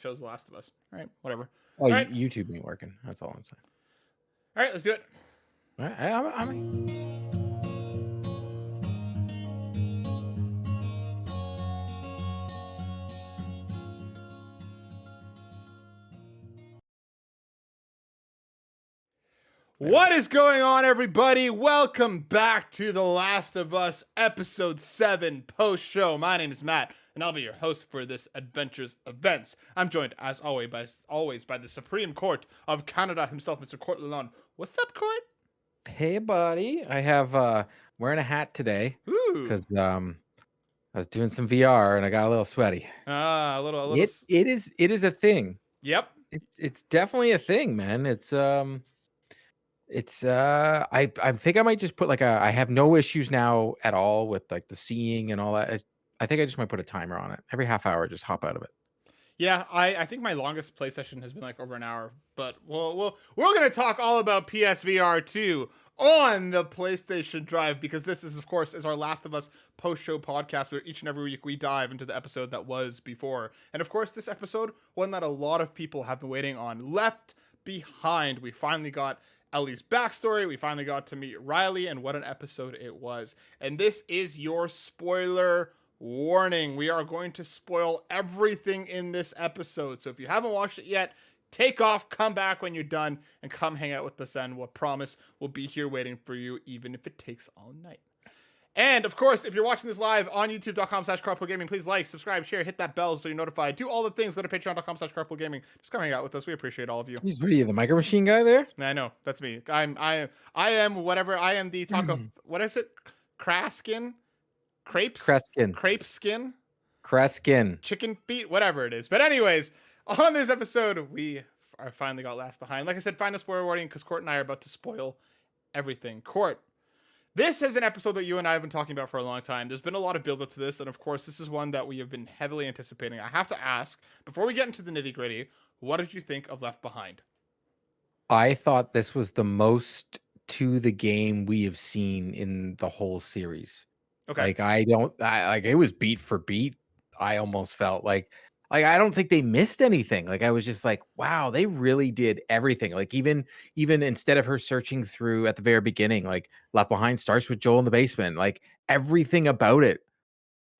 shows The Last of Us. All right, whatever. Oh, All right, YouTube ain't working. That's all I'm saying. all right, let's do it. All right, What is going on, everybody? Welcome back to The Last of Us, Episode 7 Post Show. My name is Matt, and I'll be your host for this adventure's events. I'm joined, as always, by the Supreme Court of Canada himself, Mr. Court Lalonde. What's up, Court? hey, buddy. I have wearing a hat today Ooh. because I was doing some VR and I got a little sweaty. Ah, a little. It is a thing. Yep. It's definitely a thing, man. I think I might just put like I have no issues now at all with like the seeing and all that. I think I just might put a timer on it. Every half hour, just hop out of it. Yeah, I think my longest play session has been like over an hour, but we're gonna talk all about PSVR 2 on the PlayStation Drive because this is, of course, is our Last of Us post-show podcast where each and every week we dive into the episode that was before. And of course, this episode, one that a lot of people have been waiting on, Left Behind. We finally got Ellie's backstory. We finally got to meet Riley, and what an episode it was. And this is your spoiler warning. We are going to spoil everything in this episode. So if you haven't watched it yet, take off, come back when you're done, and come hang out with us, and we'll promise we'll be here waiting for you, even if it takes all night. And of course, if you're watching this live on youtube.com/carpoolgaming, please like, subscribe, share, hit that bell so you're notified. Do all the things. Go to patreon.com/carpoolgaming. Just come hang out with us. We appreciate all of you. Jeez, what are you, the micro machine guy there? I know, that's me. I am whatever. I am the taco. What is it? Craskin? Kreskin. Crepe skin? Kreskin. Chicken feet? Whatever it is. But anyways, on this episode, we are finally got left behind. Like I said, find a spoiler warning because Court and I are about to spoil everything. Court, this is an episode that you and I have been talking about for a long time. There's been a lot of build up to this, and of course, this is one that we have been heavily anticipating. I have to ask, before we get into the nitty gritty, what did you think of Left Behind? I thought this was the most to the game we have seen in the whole series. Okay. Like like it was beat for beat. I almost felt like I don't think they missed anything. Like I was just like, wow, they really did everything. Like even instead of her searching through at the very beginning, like Left Behind starts with Joel in the basement. Like everything about it,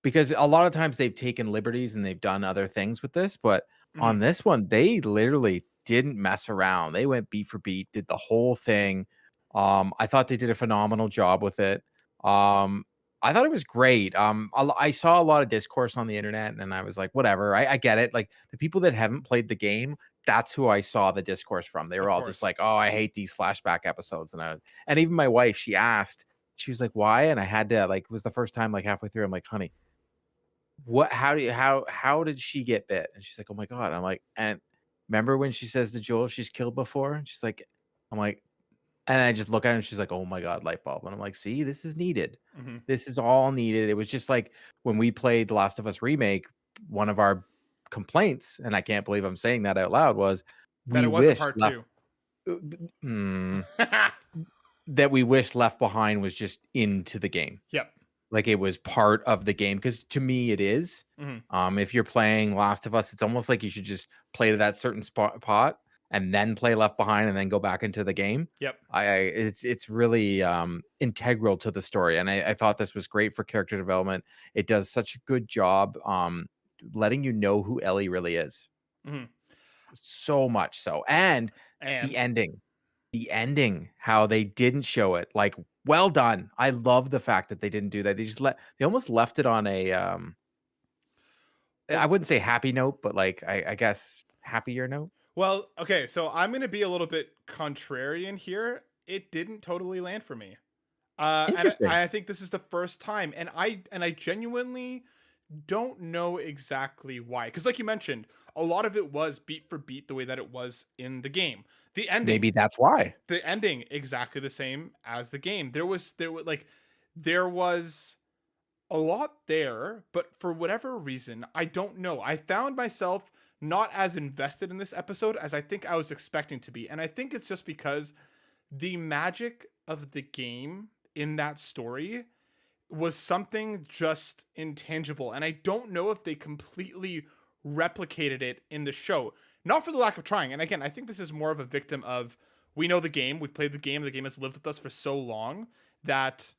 because a lot of times they've taken liberties and they've done other things with this, but Mm-hmm. on this one, they literally didn't mess around. They went beat for beat, did the whole thing. I thought they did a phenomenal job with it. I thought it was great. I saw a lot of discourse on the internet, and I was like, whatever. I get it. Like the people that haven't played the game, that's who I saw the discourse from. They were Of all just course. like, "Oh, I hate these flashback episodes," and even my wife, she asked, she was like, "Why?" And I had to like, it was the first time like halfway through, I'm like, "Honey, what how did she get bit?" And she's like, "Oh my god." I'm like, "And remember when she says to Joel she's killed before?" And she's like, I'm like, and I just look at her and she's like, "Oh my god, light bulb." And I'm like, "See, this is needed. Mm-hmm. This is all needed." It was just like when we played The Last of Us remake, one of our complaints, and I can't believe I'm saying that out loud, was That we it wasn't wish part left two. mm, that we wish Left Behind was just into the game. Yep. Like it was part of the game, because to me it is. Mm-hmm. If you're playing Last of Us, it's almost like you should just play to that certain pot and then play Left Behind and then go back into the game. Yep. It's really integral to the story, and I thought this was great for character development. It does such a good job letting you know who Ellie really is, Mm-hmm. so much so. And And the ending, how they didn't show it, like, well done. I love the fact that they didn't do that. They almost left it on a I well, wouldn't say happy note, but like I guess happier note. Well, okay, so I'm gonna be a little bit contrarian here. It didn't totally land for me, and Interesting. I think this is the first time, and I genuinely don't know exactly why. Because, like you mentioned, a lot of it was beat for beat the way that it was in the game. Maybe that's why. The ending, exactly the same as the game. There was a lot there, but for whatever reason, I don't know. I found myself not as invested in this episode as I think I was expecting to be. And I think it's just because the magic of the game in that story was something just intangible. And I don't know if they completely replicated it in the show. Not for the lack of trying. And again, I think this is more of a victim of, we know the game, we've played the game has lived with us for so long that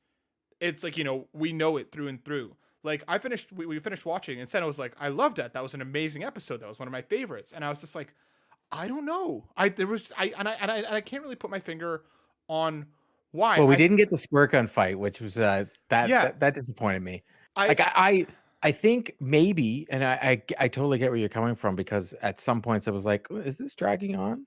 it's like, we know it through and through. Like we finished watching and Senna was like, I loved it. That was an amazing episode. That was one of my favorites. And I was just like, I don't know. I can't really put my finger on why. Well, we didn't get the squirt gun fight, which was that disappointed me. I Like I think maybe, and I totally get where you're coming from, because at some points I was like, is this dragging on?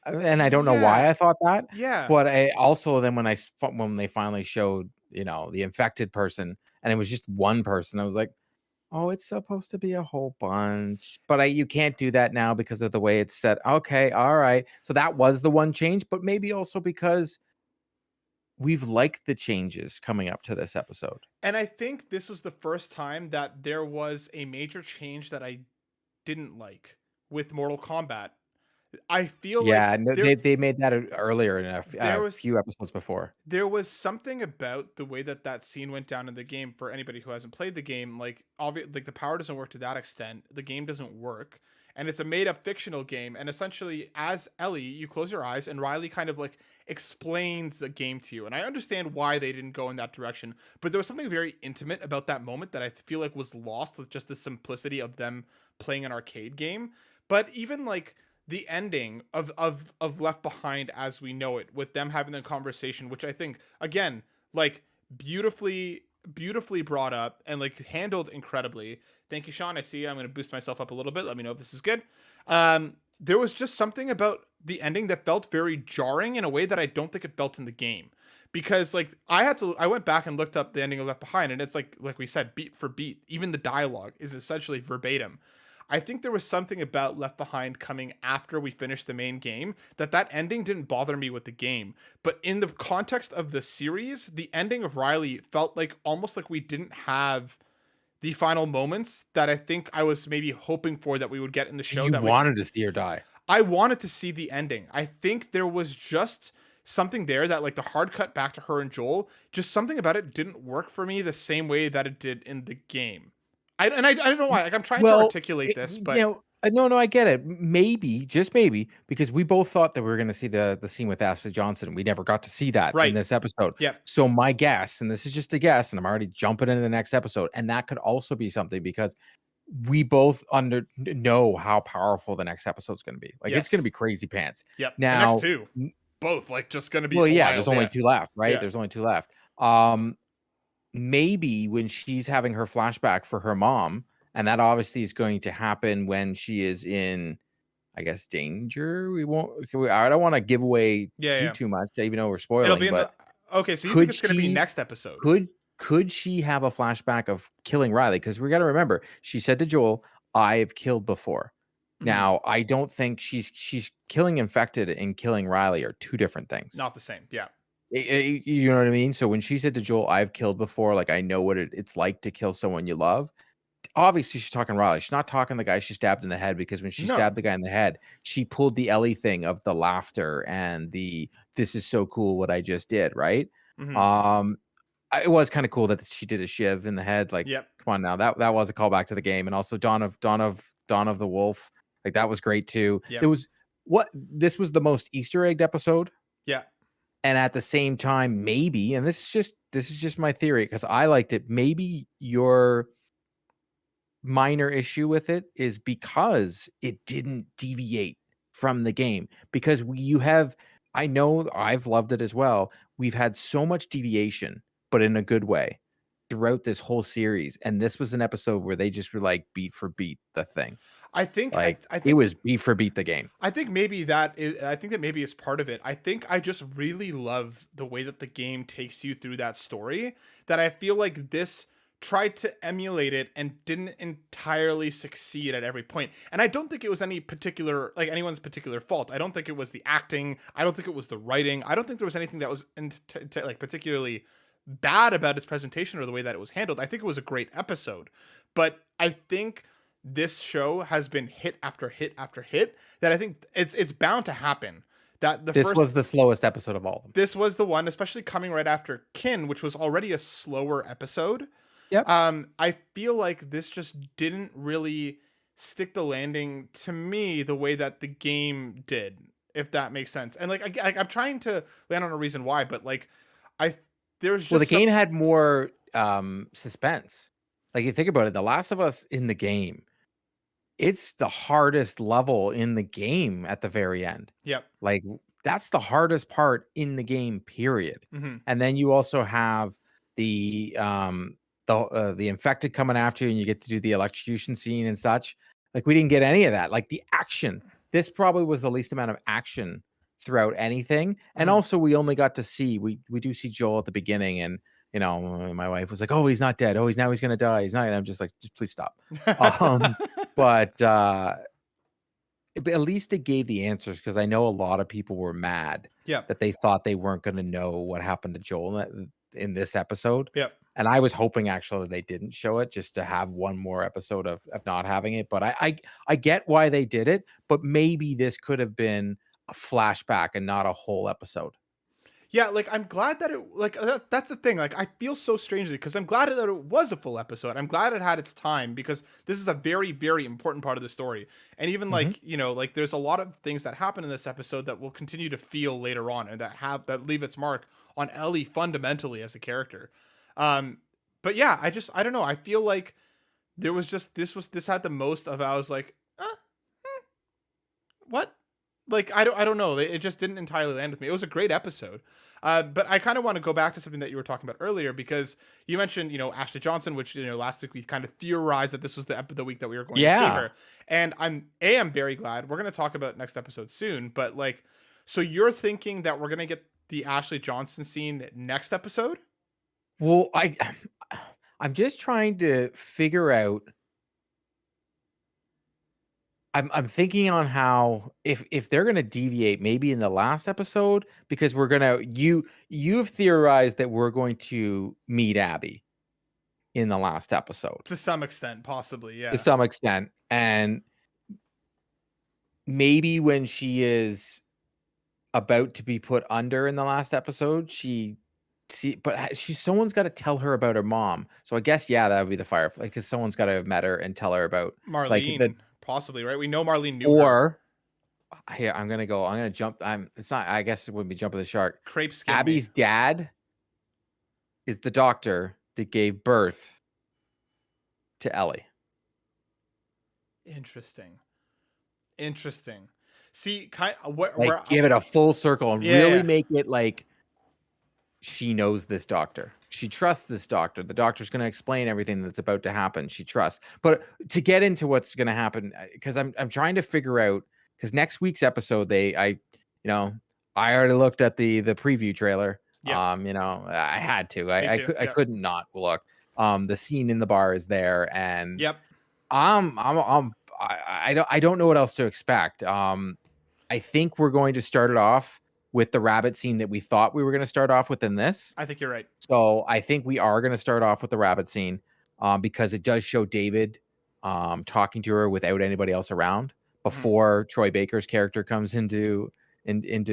And I don't know why yeah, I thought that, yeah, but I also then when they finally showed, the infected person, and it was just one person, I was like, oh, it's supposed to be a whole bunch, but you can't do that now because of the way it's set. Okay, all right. So that was the one change, but maybe also because we've liked the changes coming up to this episode. and I think this was the first time that there was a major change that I didn't like with Mortal Kombat. I feel like Yeah, no, they made that earlier in there a was few episodes before. there was something about the way that scene went down in the game. For anybody who hasn't played the game, like like the power doesn't work to that extent. The game doesn't work, and it's a made up fictional game. And essentially, as Ellie, you close your eyes, and Riley kind of like explains the game to you. And I understand why they didn't go in that direction, but there was something very intimate about that moment that I feel like was lost with just the simplicity of them playing an arcade game. But even like the ending of Left Behind as we know it, with them having the conversation, which I think again, like beautifully brought up and like handled incredibly. Thank you, Sean. I see I'm going to boost myself up a little bit. Let me know if this is good. There was just something about the ending that felt very jarring in a way that I don't think it felt in the game. Because like I went back and looked up the ending of Left Behind, and it's like we said, beat for beat. Even the dialogue is essentially verbatim. I think there was something about Left Behind coming after we finished the main game that ending didn't bother me with the game. But in the context of the series, the ending of Riley felt like almost like we didn't have the final moments that I think I was maybe hoping for that we would get in the So show. you That wanted to see her die. I wanted to see the ending. I think there was just something there that like the hard cut back to her and Joel, just something about it didn't work for me the same way that it did in the game. I don't know why. Like I'm trying to Well, articulate this, but no, I get it. Maybe, just maybe, because we both thought that we were going to see the scene with Ashley Johnson. We never got to see that in right. this episode. Yep. So my guess, and this is just a guess, and I'm already jumping into the next episode, and that could also be something because we both know how powerful the next episode's going to be. Like it's going to Yes. be crazy pants. Yep. The Now, next two, both like just gonna be well, yeah, wild. there's only two left, right? Yeah. There's only two left. Maybe when she's having her flashback for her mom, and that obviously is going to happen when she is in, I guess, danger. We won't. I don't want to give away Yeah. too much, even though we're It'll be spoiling. in But the okay. So you think could it's gonna be she? next episode? Could she have a flashback of killing Riley? Because we got to remember, she said to Joel, "I've killed before." Mhm. Now, I don't think she's killing infected and killing Riley are two different things. Not the same. Yeah. You know what I mean? So when she said to Joel, "I've killed before," like I know what it's like to kill someone you love. Obviously, she's talking Riley. She's not talking the guy she stabbed in the head, because when she No. stabbed the guy in the head, she pulled the Ellie thing of the laughter and the "this is so cool what I just did," right? Mhm. It was kind of cool that she did a shiv in the head. Like, Yep. come on now, that was a callback to the game, and also Dawn of the Wolf. Like that was great too. Yep. It was this was the most Easter egged episode. Yeah. And at the same time, maybe, and this is just my theory because I liked it. Maybe your minor issue with it is because it didn't deviate from the game. Because I know I've loved it as well. We've had so much deviation, but in a good way, throughout this whole series. And this was an episode where they just were like beat for beat the thing. I think Like I it think was beat for beat the game. I think that maybe is part of it. I think I just really love the way that the game takes you through that story, that I feel like this tried to emulate it and didn't entirely succeed at every point. And I don't think it was anyone's particular fault. I don't think it was the acting. I don't think it was the writing. I don't think there was anything that was like particularly bad about its presentation or the way that it was handled. I think it was a great episode. But I think this show has been hit after hit after hit that I think it's bound to happen. That This was the slowest episode of all of them. this was the one, especially coming right after Kin, which was already a slower episode. Yep. I feel like this just didn't really stick the landing to me the way that the game did, if that makes sense. And like I'm trying to land on a reason why, but like I there's Well, the just game some. had more suspense. Like you think about it, The Last of Us in the game, it's the hardest level in the game at the very end. Yep. Like that's the hardest part in the game, period. Hmm. And then you also have the the infected coming after you, and you get to do the electrocution scene and such. Like we didn't get any of that. Like the action, this probably was the least amount of action throughout anything. And Hmm. also, we only got to see we do see Joel at the beginning, and my wife was like, "Oh, he's not dead. Oh, he's gonna die. He's not." And I'm just like, "Just please stop." Um, but but at least it gave the answers, because I know a lot of people were mad Yep. that they thought they weren't gonna know what happened to Joel in this episode, Yep. and I was hoping actually they didn't show it just to have one more episode of not having it, but I get why they did it, but maybe this could have been a flashback and not a whole episode. Yeah, like I'm glad that that's the thing. Like I feel so strangely because I'm glad that it was a full episode. I'm glad it had its time because this is a very very important part of the story. And even Mhm. like, like there's a lot of things that happen in this episode that we'll continue to feel later on and that leave its mark on Ellie fundamentally as a character. Um but yeah, I don't know. I feel like there was just this had the most of I was like, what? Like I don't know. It just didn't entirely land with me. It was a great episode. But I kind of want to go back to something that you were talking about earlier because you mentioned, Ashley Johnson, which last week we kind of theorized that this was the week that we were going to see Yeah. her, and I'm very glad. We're going to talk about next episode soon, but like, so you're thinking that we're going to get the Ashley Johnson scene next episode? Well, I'm just trying to figure out. I'm thinking on how, if they're gonna deviate maybe in the last episode, because you've theorized that we're going to meet Abby in the last episode To some extent, possibly, to yeah. some extent, and maybe when she is about to be put under in the last episode, someone's got to tell her about her mom. So I guess yeah, that would be the Firefly, because someone's got to have met her and tell her about like the Marlene, possibly, right? We know Marlene knew her. or here, I'm gonna jump. It's not. I guess it would be jumping the shark. Crepe skim me. Abby's dad is the doctor that gave birth to Ellie. Interesting. Interesting. See, kind Like, where give it a full circle and yeah, really yeah. make it like she knows this doctor. She trusts this doctor. The doctor's going to explain everything that's about to happen. She trusts. But to get into what's going to happen, because I'm trying to figure out, because next week's episode, I already looked at the preview trailer. Yep. I had to. Me too. I Yep. couldn't not look. The scene in the bar is there, and Yep. I don't know what else to expect. I think we're going to start it off with the rabbit scene that we thought we were going to start off with in this. I think you're right. So I think we are going to start off with the rabbit scene, because it does show David talking to her without anybody else around Mhm. before Troy Baker's character comes into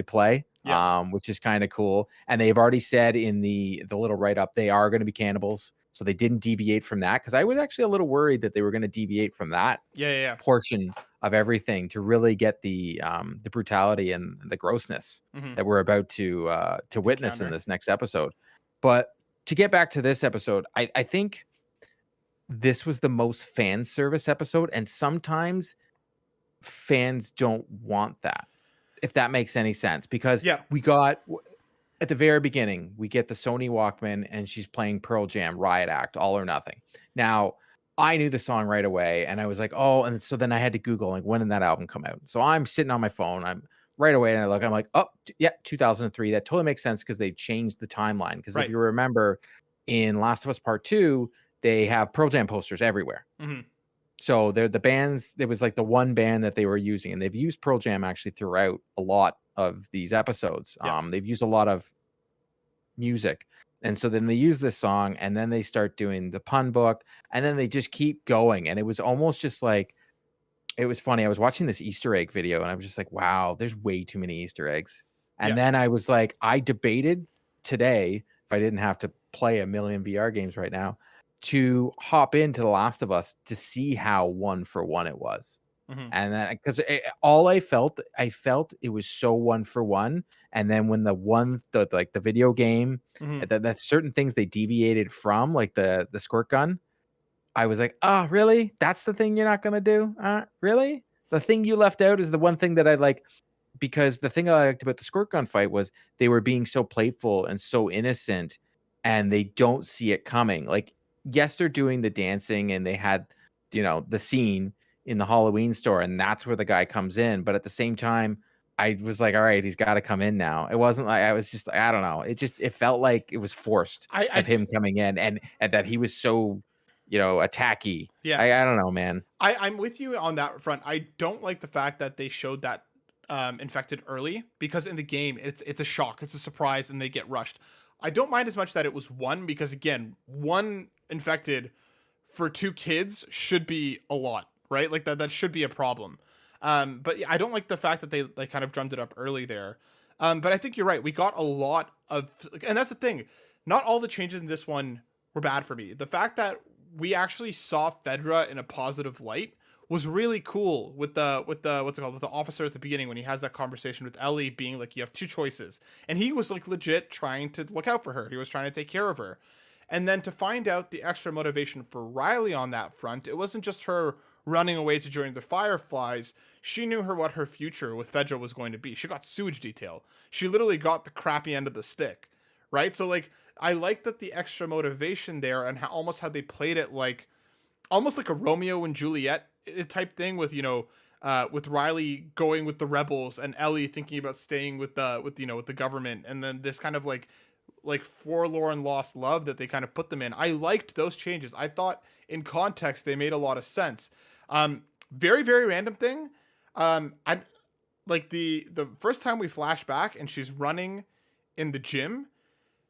play, Yep. which is kind of cool. And they've already said in the little write up they are going to be cannibals, so they didn't deviate from that, because I was actually a little worried that they were going to deviate from that Yeah, yeah, yeah. portion of everything to really get the brutality and the grossness Mhm. that we're about to witness in Encounter. this next episode. But to get back to this episode, I think this was the most fan service episode, and sometimes fans don't want that, if that makes any sense, because Yeah. we got at the very beginning, we get the Sony Walkman and she's playing Pearl Jam Riot Act, All or Nothing. Now, I knew the song right away and I was like, oh, and so then I had to Google like when did that album come out? So I'm sitting on my phone, I'm right away and I'm like, oh, yeah, 2003. That totally makes sense because they changed the timeline. Because if Right. you remember in Last of Us Part 2, they have Pearl Jam posters everywhere. Mhm. So they're the bands, it was like the one band that they were using, and they've used Pearl Jam actually throughout a lot of these episodes. Yep. They've used a lot of music. And so then they use this song and then they start doing the pun book and then they just keep going. And it was almost just like, it was funny. I was watching this Easter egg video and I was just like, wow, there's way too many Easter eggs. Yeah. And then I was like, I debated today, if I didn't have to play a million VR games right now, to hop into The Last of Us to see how one for one it was. Hmm. And then because all I felt it was so one for one. And then when the video game, Hmm. that certain things they deviated from, like the squirt gun, I was like, "Oh, really? That's the thing you're not gonna do? Really? The thing you left out is the one thing that I like." Because the thing I liked about the squirt gun fight was they were being so playful and so innocent, and they don't see it coming. Like, yes, they're doing the dancing and they had, the scene in the Halloween store, and that's where the guy comes in. But at the same time, I was like, all right, he's got to come in now. It wasn't like I was just like, I don't know. It felt like it was forced I of j- him coming in and that he was so, attacky. yeah. I don't know, man. I'm with you on that front. I don't like the fact that they showed that infected early, because in the game it's a shock, it's a surprise, and they get rushed. I don't mind as much that it was one, because again, one infected for two kids should be a lot, right? Like that should be a problem. But yeah, I don't like the fact that they kind of drummed it up early there. But I think you're right. We got a lot of, and that's the thing. Not all the changes in this one were bad for me. The fact that we actually saw Fedra in a positive light was really cool, with the what's it called, with the officer at the beginning, when he has that conversation with Ellie, being like, you have two choices, and he was like legit trying to look out for her. He was trying to take care of her. And then to find out the extra motivation for Riley on that front, it wasn't just her running away to join the Fireflies. She knew what her future with Fedra was going to be. She got sewage detail. She literally got the crappy end of the stick, right? So like, I like that the extra motivation there, and how almost how they played it, like almost like a Romeo and Juliet type thing, with with Riley going with the rebels and Ellie thinking about staying with with the government, and then this kind of like forlorn lost love that they kind of put them in. I liked those changes. I thought in context they made a lot of sense. Very very random thing. I like the first time we flash back and she's running in the gym,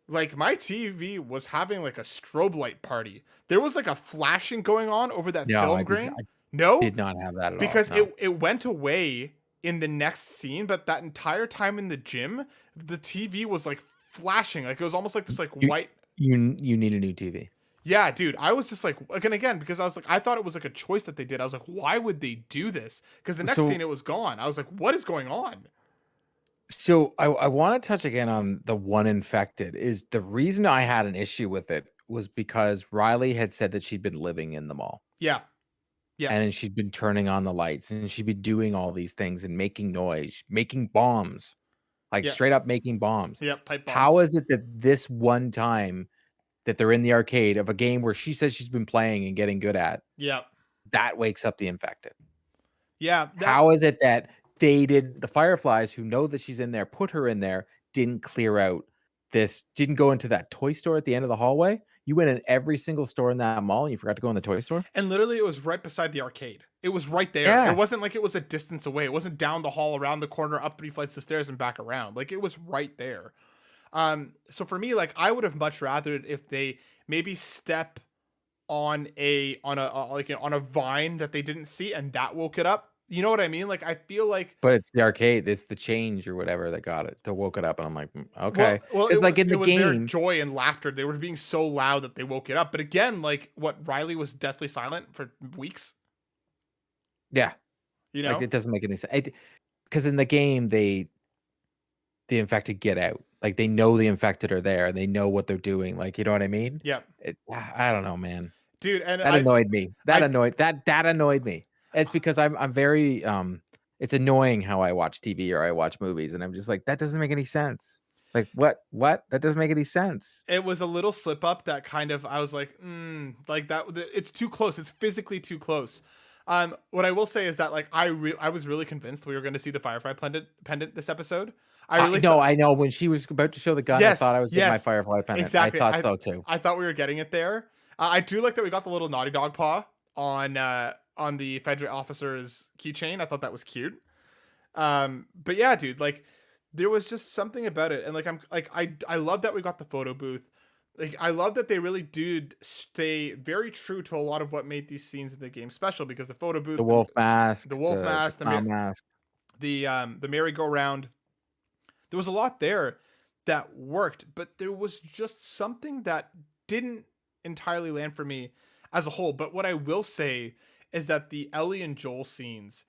like my TV was having like a strobe light party. There was like a flashing going on over that No, film grain. No, did not have that at all. because No. it went away in the next scene, but that entire time in the gym, the TV was like flashing. Like it was almost like this like You white. you need a new TV. Yeah, dude. I was just like, again, because I was like, I thought it was like a choice that they did. I was like, why would they do this? Because the next So scene it was gone. I was like, what is going on? I wanna touch again on the one infected. Is the reason I had an issue with it was because Riley had said that she'd been living in the mall, Yeah, yeah, and then she'd been turning on the lights, and she'd been doing all these things and making noise, making bombs, like, yeah, straight up making bombs. yeah. Pipe How bombs. is it that this one time that they're in the arcade of a game where she says she's been playing and getting good at, Yeah, that wakes up the infected? yeah. That How is it that the Fireflies who know that she's in there, put her in there, didn't clear out didn't go into that toy store at the end of the hallway? You went in every single store in that mall and you forgot to go in the toy store? And literally, it was right beside the arcade. It was right there. It Yeah, wasn't like it was a distance away. It wasn't down the hall, around the corner, up three flights of stairs, and back around. Like it was right there. So for me, like I would have much rather if they maybe step on on a vine that they didn't see, and that woke it up. You know what I mean? Like I feel like, but it's the arcade, it's the change or whatever that got it, that woke it up, and I'm like, well, okay. well, It's like in it the was their game. joy and laughter. They were being so loud that they woke it up. But again, like what, Riley was deathly silent for weeks. Yeah, You like, know? it doesn't make any sense. Because in the game, the infected get out. Like, they know the infected are there, and they know what they're doing, like, you know what I mean? Yeah, I don't know, man. dude. And That annoyed me. I, That annoyed me. It's because I'm very, it's annoying how I watch TV or I watch movies, and I'm just like, "That doesn't make any sense." Like, what? What? That doesn't make any sense. it was a little slip up that kind of, I was like, like that. It's too close. It's physically too close. What I will say is that like I was really convinced we were going to see the Firefly pendant this episode. I really thought, I know when she was about to show the gun, I thought yes, I was getting my yes, Firefly pennant. I exactly. thought so too. I thought we were getting it there. I do like that we got the little naughty dog paw on the Fedra officer's keychain. I thought that was cute. But yeah, dude, like there was just something about it, and like I love that we got the photo booth. Like I love that they really did stay very true to a lot of what made these scenes in the game special, because the photo booth, The wolf the mask, wolf the mask, clown mask. the merry-go-round, there was a lot there that worked, but there was just something that didn't entirely land for me as a whole. But what I will say is that the Ellie and Joel scenes,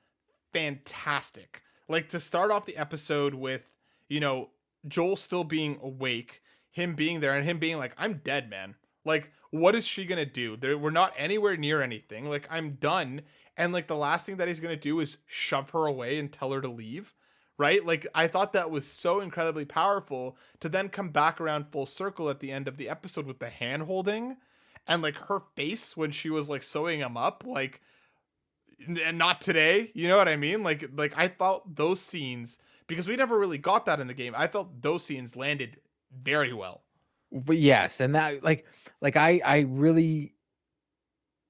fantastic. Like to start off the episode with, you know, Joel still being awake, him being there, and him being like, "I'm dead, man. Like, what is she gonna do? We're not anywhere near anything. Like, I'm done." And like the last thing that he's gonna do is shove her away and tell her to leave. Right? Like, I thought that was so incredibly powerful to then come back around full circle at the end of the episode with the hand holding and like her face when she was like sewing him up. Like, and not today. You know what I mean? Like I felt those scenes, because we never really got that in the game. I felt those scenes landed very well. But yes, and that like I really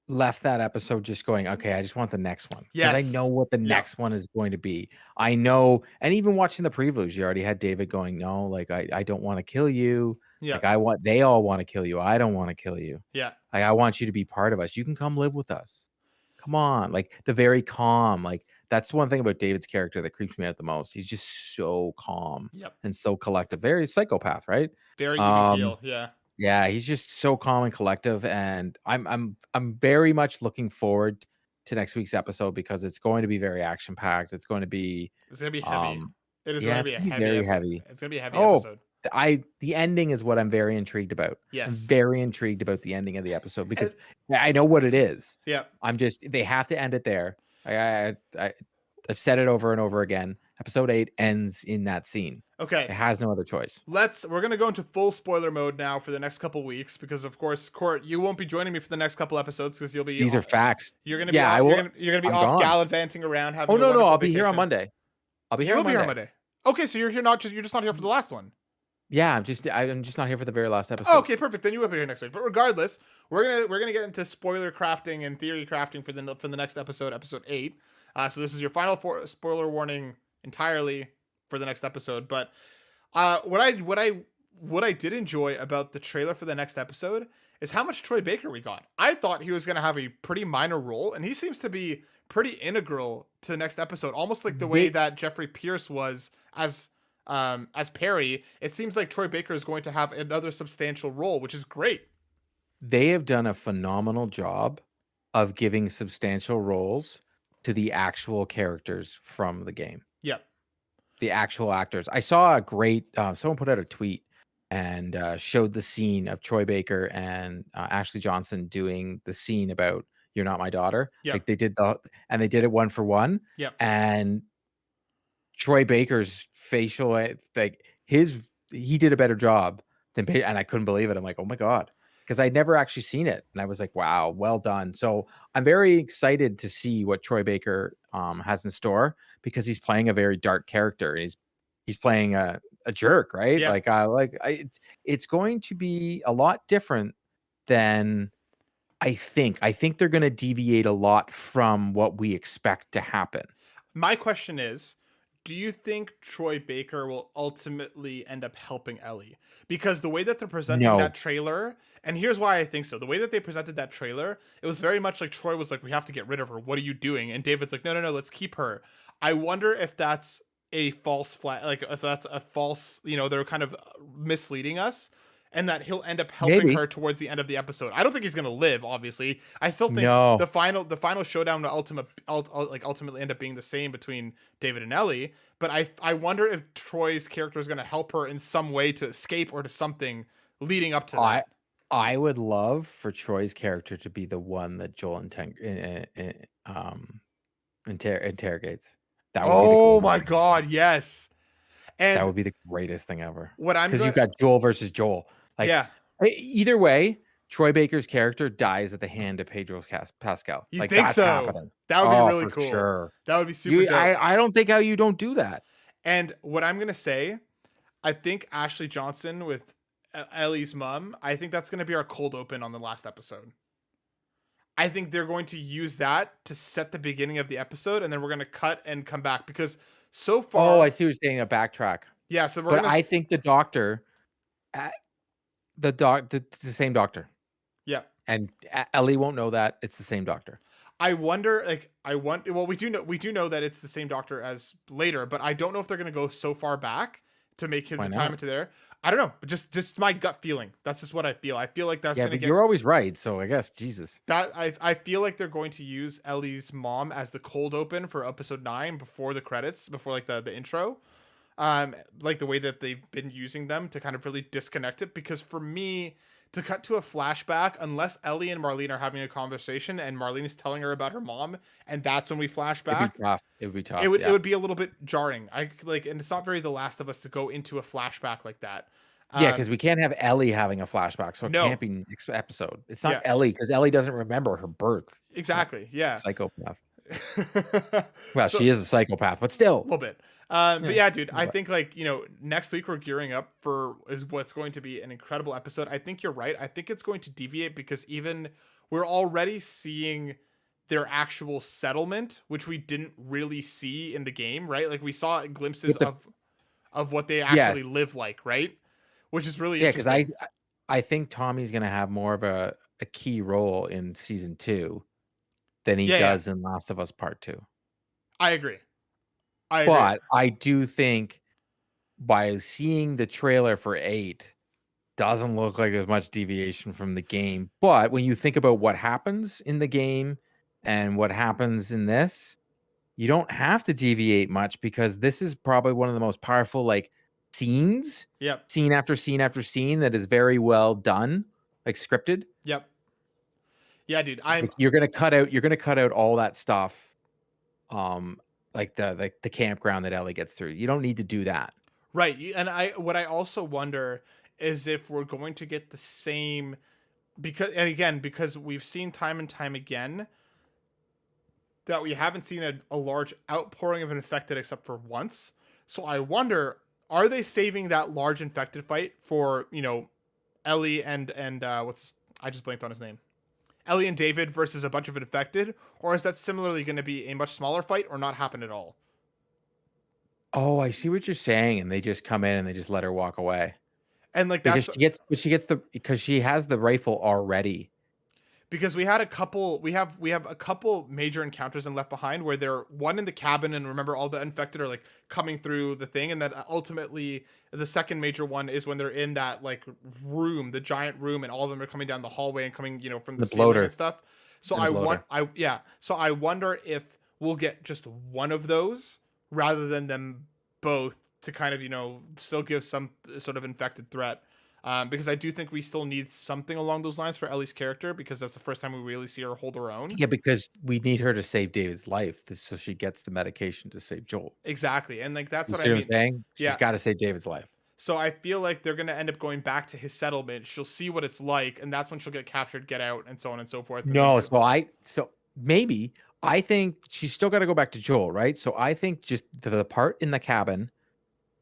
left that episode just going, okay, I just want the next one because I Yes. know what the Yeah. next one is going to be. I know, and even watching the previews, you already had David going, no, like I don't want to kill you. Yeah. Like they all want to kill you. I don't want to kill you. Yeah. Like I want you to be part of us. You can come live with us. Come on. Like the very calm, like that's one thing about David's character that creeps me out the most. He's just so calm Yep. and so collective, very psychopath, right? Very even Um, keel. Yeah. yeah, he's just so calm and collective, and I'm very much looking forward to next week's episode because it's going to be very action packed. It's going to be, It's gonna be heavy. um, It is yeah, gonna it's be a gonna be heavy very episode. heavy. It's gonna be a heavy Oh, episode. the ending is what I'm very intrigued about. I'm Yes. very intrigued about the ending of the episode And, because I know what it is. yeah. They have to end it there. I've said it over and over again. Episode 8 ends in that scene. Okay. It has no other choice. We're gonna go into full spoiler mode now for the next couple weeks, because of course, Court, you won't be joining me for the next couple episodes because you'll be These are facts. you're gonna Yeah, be I off, will. you're gonna be I'm off gone. gallivanting around having Oh a no, wonderful I'll be here on vacation. Monday. I'll be You here will on be here on Monday. Monday. Okay, so you're just not here for the last one. Yeah, I'm just not here for the very last episode. Oh, okay, perfect. Then you will be here next week. But regardless, we're gonna get into spoiler crafting and theory crafting for the next episode, episode 8. So this is your final spoiler warning entirely for the next episode. But what I did enjoy about the trailer for the next episode is how much Troy Baker we got. I thought he was gonna have a pretty minor role, and he seems to be pretty integral to the next episode, almost like the way that Jeffrey Pierce was as Perry. It seems like Troy Baker is going to have another substantial role, which is great. They have done a phenomenal job of giving substantial roles to the actual characters from the game. Yep. The actual actors. I saw a great someone put out a tweet and showed the scene of Troy Baker and Ashley Johnson doing the scene about "You're Not My Daughter." Yep. Like they did it one for one. Yep. And Troy Baker's facial, like he did a better job than, and I couldn't believe it. I'm like, oh my God, because I'd never actually seen it, and I was like, wow, well done. So I'm very excited to see what Troy Baker has in store, because he's playing a very dark character. He's playing a jerk, right? Yeah. It's going to be a lot different than I think. I think they're going to deviate a lot from what we expect to happen. My question is, do you think Troy Baker will ultimately end up helping Ellie? Because the way that they're presenting that trailer, and here's why I think so. The way that they presented that trailer, it was very much like Troy was like, we have to get rid of her. What are you doing? And David's like, no, let's keep her. I wonder if that's a false flag, like if that's a false, they're kind of misleading us, and that he'll end up helping her towards the end of the episode. I don't think he's gonna live, obviously. I still think the final showdown will ultimately end up being the same between David and Ellie. But I wonder if Troy's character is gonna help her in some way to escape or to something leading up to that. I would love for Troy's character to be the one that Joel interrogates. That would be oh my God, yes. And that would be the greatest thing ever. Because you've got Joel versus Joel. Like, yeah. Either way, Troy Baker's character dies at the hand of Pedro Pascal. You like, think that's so? happening. That would be really for cool. Sure. That would be super dope. I don't think how you don't do that. And what I'm gonna say, I think Ashley Johnson with Ellie's mom, I think that's gonna be our cold open on the last episode. I think they're going to use that to set the beginning of the episode, and then we're gonna cut and come back, because so far. Oh, I see what you're saying. A backtrack. Yeah, so I think the doctor, it's the same doctor. Yeah, and Ellie won't know that it's the same doctor. I wonder. Well, we do know that it's the same doctor as later, but I don't know if they're gonna go so far back to make him Why to time not? into there. I don't know, but just my gut feeling. That's just what I feel. I feel like that's Yeah, gonna but get you're always right. So I guess Jesus. that. I feel like they're going to use Ellie's mom as the cold open for episode 9 before the credits, before like the intro. Like the way that they've been using them to kind of really disconnect it. Because for me, to cut to a flashback, unless Ellie and Marlene are having a conversation and Marlene is telling her about her mom, and that's when we flash It'd be back, tough. It would be it tough. would it Yeah. would be a little bit jarring. I like, and it's not very The Last of Us to go into a flashback like that. Yeah, because we can't have Ellie having a flashback, so it No, can't be next episode. It's not yeah, Ellie because Ellie doesn't remember her birth. That exactly, yeah. psychopath. Well, So she is a psychopath, but a still. little bit. But Yeah. yeah, dude, I But think like, next week we're gearing up for is what's going to be an incredible episode. I think you're right. I think it's going to deviate because even we're already seeing their actual settlement, which we didn't really see in the game, right? Like we saw glimpses with the of what they yes, actually live like, right? Which is really yeah, because interesting. I think Tommy's gonna have more of a key role in season 2 than he Yeah, yeah. does in Last of Us Part 2. I agree. I agree. But I do think by seeing the trailer for 8 doesn't look like there's much deviation from the game. But when you think about what happens in the game and what happens in this, you don't have to deviate much because this is probably one of the most powerful like scenes, Yep. scene after scene after scene that is very well done, like scripted. Yep. Yeah, dude. I'm Like you're gonna cut out all that stuff, um, like the campground that Ellie gets through. You don't need to do that. right. And what I also wonder is if we're going to get the same, because, and again, because we've seen time and time again that we haven't seen a large outpouring of infected except for once. So I wonder, are they saving that large infected fight for, Ellie and what's, I just blanked on his name. Ellie and David versus a bunch of infected, or is that similarly going to be a much smaller fight or not happen at all? Oh, I see what you're saying, and they just come in and they just let her walk away And like because that's she gets the because she has the rifle already. because we had a couple we have a couple major encounters in Left Behind where they're one in the cabin, and remember all the infected are like coming through the thing, and then ultimately the second major one is when they're in that like room, the giant room, and all of them are coming down the hallway and coming from the The ceiling and bloater stuff. So and the I want bloater. I yeah so I wonder if we'll get just one of those rather than them both to kind of still give some sort of infected threat. Because I do think we still need something along those lines for Ellie's character, because that's the first time we really see her hold her own. Yeah, because we need her to save David's life, so she gets the medication to save Joel. Exactly. And like that's You what see I what I'm mean. saying? She's Yeah. got to save David's life. So I feel like they're gonna end up going back to his settlement. She'll see what it's like, and that's when she'll get captured, get out, and so on and so forth. And then No, so maybe I think she's still got to go back to Joel, right? So I think just the part in the cabin,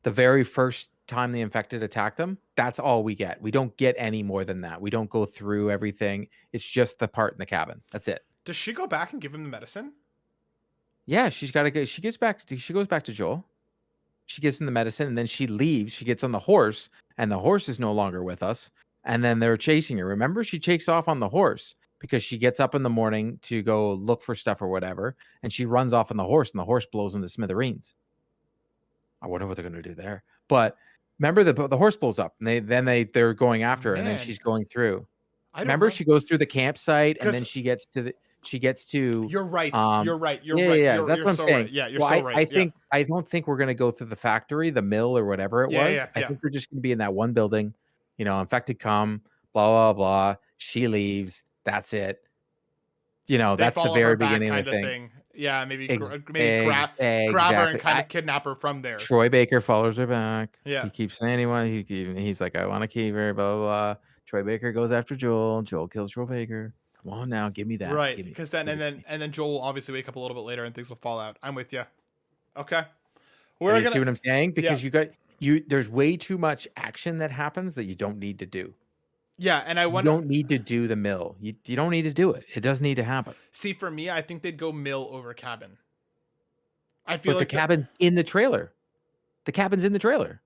the very first time the infected attack them, that's all we get. We don't get any more than that. We don't go through everything. It's just the part in the cabin. That's it. does she go back and give him the medicine? Yeah, she's got to go. She goes back to Joel. She gives him the medicine and then she leaves. She gets on the horse and the horse is no longer with us. And then they're chasing her. Remember, she takes off on the horse because she gets up in the morning to go look for stuff or whatever. And she runs off on the horse and the horse blows into smithereens. I wonder what they're going to do there. But remember, the horse blows up and they're going after her and then Man, she's going through. I don't Remember, remember. she goes through the campsite and then Because she gets to you're right. You're right. You're yeah, right. yeah, You're that's you're what I'm so saying. right. Yeah, you're Well, so right. Yeah. I don't think we're gonna go through the factory, the mill, or whatever it Yeah, was. yeah, I yeah. think we're just gonna be in that one building, infected come, blah, blah, blah. She leaves. That's it. They That's the follow her very back beginning of kind the of thing. thing. Yeah, maybe grab her and Exactly. kind of kidnap her from there. Troy Baker follows her back. Yeah. He keeps saying he's like, I want to keep her, blah, blah, blah. Troy Baker goes after Joel. Joel kills Troy Baker. Come on now, give me that. Right, Give me because that. then Give it to me. and then Joel will obviously wake up a little bit later and things will fall out. I'm with you. Okay, You we're see gonna what I'm saying? yeah Because there's way too much action that happens that you don't need to do. yeah, and I You wonder. don't need to do the mill. You don't need to do it. It doesn't need to happen. See, for me, I think they'd go mill over cabin. I feel But the like cabin's in the trailer. The cabin's in the trailer.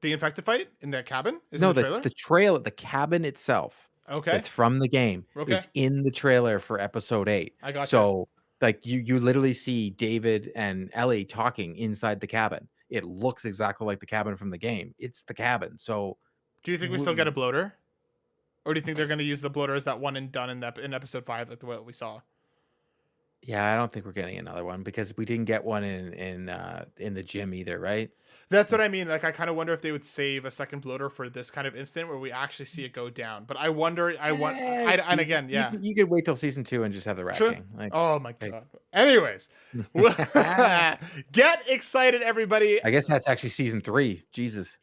the infected fight in that cabin is in No, the trailer. the cabin itself Okay, that's from the game okay, is in the trailer for episode 8. I gotcha. So like you literally see David and Ellie talking inside the cabin. it looks exactly like the cabin from the game. It's the cabin. So Do you think we still get a bloater? Or do you think they're going to use the bloater as that one and done in episode 5, like the what we saw? yeah, I don't think we're getting another one because we didn't get one in the gym either, right? That's what I mean. Like, I kind of wonder if they would save a second bloater for this kind of instant where we actually see it go down. But I wonder. And again, yeah, You could wait till season 2 and just have the Rat true. King. Like, Oh my like god. Anyways, get excited, everybody. I guess that's actually season 3. Jesus.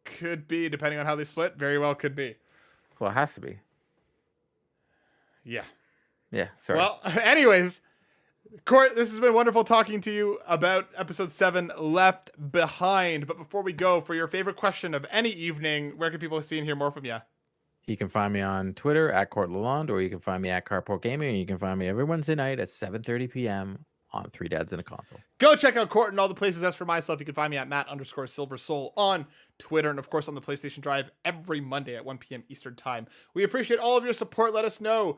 Could be, depending on how they split. Very well, could be. Well, it has to be. Yeah. Yeah. Sorry. Well, anyways. Court, this has been wonderful talking to you about episode 7, Left Behind. But before we go, for your favorite question of any evening, where can people see and hear more from you? You can find me on Twitter at Court Lalonde, or you can find me at Carpool Gaming, and you can find me every Wednesday night at 7:30 p.m. on Three Dads and a Console. Go check out Court and all the places. As for myself, you can find me at Matt_SilverSoul on Twitter, and of course on the PlayStation Drive every Monday at 1 p.m. Eastern Time. We appreciate all of your support. Let us know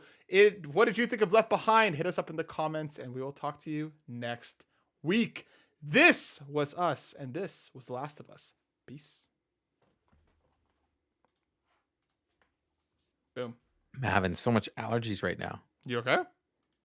what did you think of Left Behind? Hit us up in the comments, and we will talk to you next week. This was us, and this was The Last of Us. Peace. Boom. I'm having so much allergies right now. You okay?